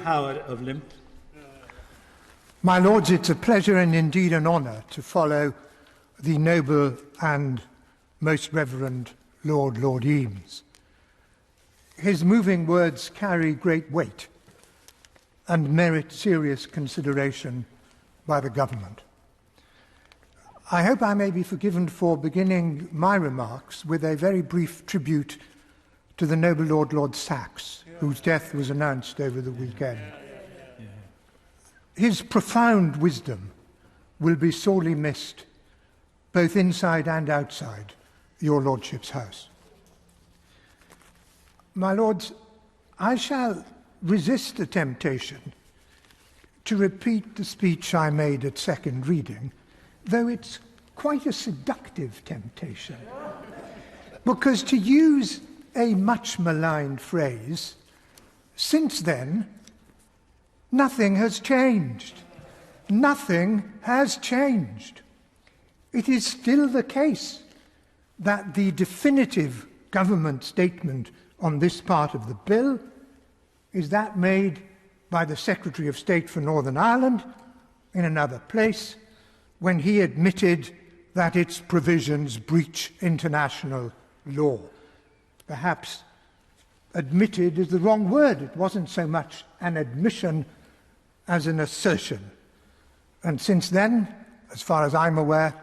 Howard of Lympne. My Lords, it's a pleasure and indeed an honour to follow the noble and most reverend Lord Eames. His moving words carry great weight and merit serious consideration by the government. I hope I may be forgiven for beginning my remarks with a very brief tribute to the noble Lord Sachs, whose death was announced over the weekend. His profound wisdom will be sorely missed, both inside and outside your Lordship's house. My Lords, I shall resist the temptation to repeat the speech I made at second reading, though it's quite a seductive temptation. Because, to use a much maligned phrase, since then, nothing has changed. Nothing has changed. It is still the case that the definitive government statement on this part of the bill is that made by the Secretary of State for Northern Ireland in another place when he admitted that its provisions breach international law. Perhaps admitted is the wrong word. It wasn't so much an admission as an assertion. And since then, as far as I'm aware,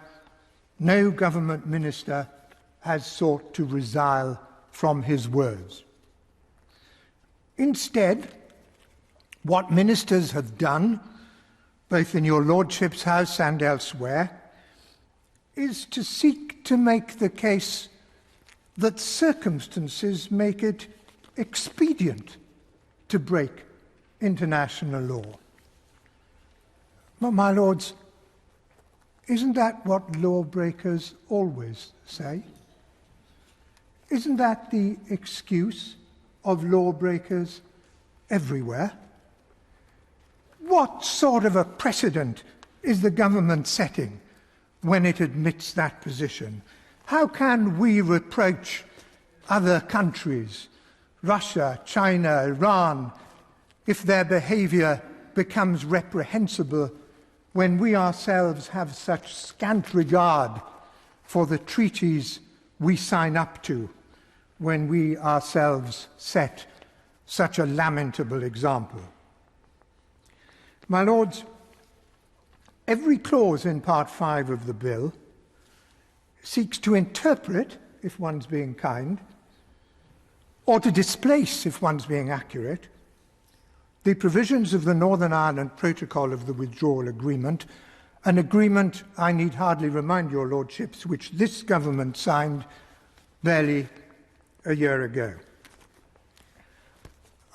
no government minister has sought to resile from his words. Instead, what ministers have done, both in your Lordship's house and elsewhere, is to seek to make the case that circumstances make it expedient to break international law. But, my Lords, isn't that what lawbreakers always say? Isn't that the excuse of lawbreakers everywhere? What sort of a precedent is the government setting when it admits that position? How can we reproach other countries, Russia, China, Iran, if their behaviour becomes reprehensible when we ourselves have such scant regard for the treaties we sign up to, when we ourselves set such a lamentable example? My Lords, every clause in Part 5 of the bill seeks to interpret, if one's being kind, or to displace, if one's being accurate, the provisions of the Northern Ireland Protocol of the Withdrawal Agreement, an agreement, I need hardly remind your Lordships, which this government signed barely a year ago.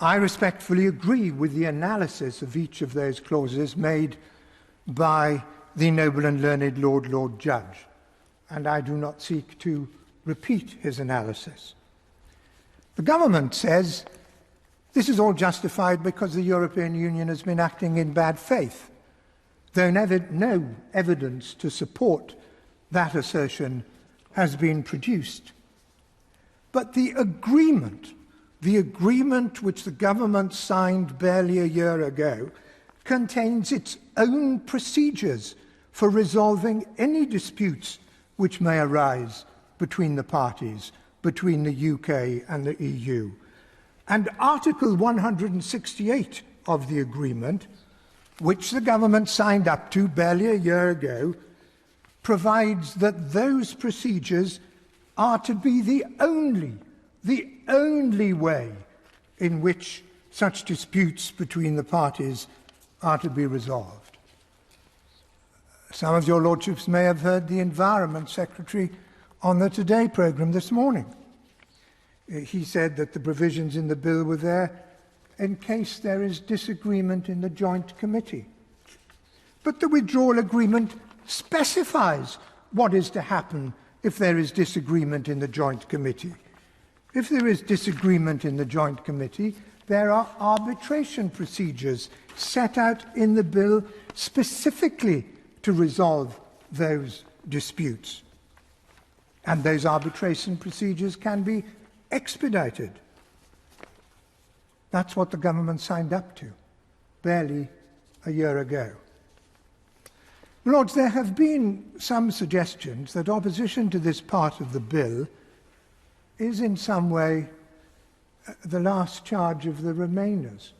I respectfully agree with the analysis of each of those clauses made by the noble and learned Lord Judge, and I do not seek to repeat his analysis. The government says this is all justified because the European Union has been acting in bad faith, though no evidence to support that assertion has been produced. But the agreement which the government signed barely a year ago contains its own procedures for resolving any disputes which may arise between the parties, between the UK and the EU. And Article 168 of the agreement, which the government signed up to barely a year ago, provides that those procedures are to be the only way in which such disputes between the parties are to be resolved. Some of your Lordships may have heard the Environment Secretary on the Today programme this morning. He said that the provisions in the bill were there in case there is disagreement in the Joint Committee. But the withdrawal agreement specifies what is to happen if there is disagreement in the Joint Committee. If there is disagreement in the Joint Committee, there are arbitration procedures set out in the bill specifically to resolve those disputes. And those arbitration procedures can be expedited. That's what the government signed up to. barely a year ago. Lords, there have been some suggestions that opposition to this part of the bill is in some way the last charge of the Remainers.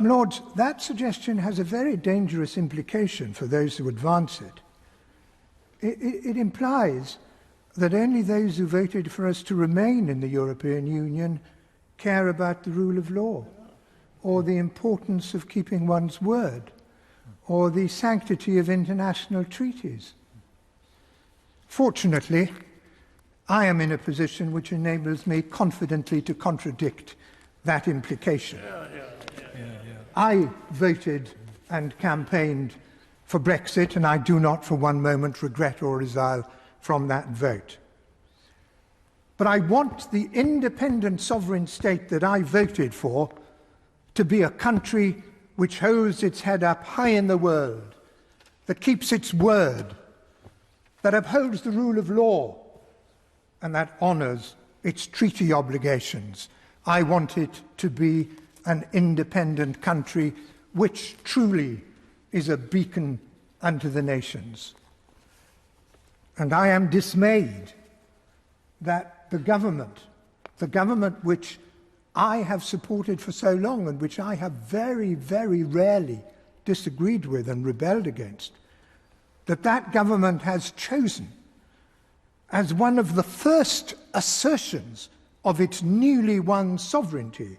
Lords, that suggestion has a very dangerous implication for those who advance it. It implies that only those who voted for us to remain in the European Union care about the rule of law, or the importance of keeping one's word, or the sanctity of international treaties. Fortunately, I am in a position which enables me confidently to contradict that implication. I voted and campaigned for Brexit, and I do not for one moment regret or resile from that vote. But I want the independent sovereign state that I voted for to be a country which holds its head up high in the world, that keeps its word, that upholds the rule of law, and that honours its treaty obligations. I want it to be an independent country which truly is a beacon unto the nations. And I am dismayed that the government which I have supported for so long and which I have very, very rarely disagreed with and rebelled against, that government has chosen as one of the first assertions of its newly won sovereignty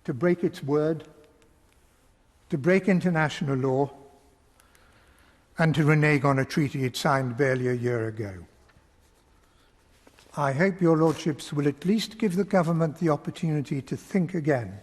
to break its word, to break international law, and to renege on a treaty it signed barely a year ago. I hope your lordships will at least give the government the opportunity to think again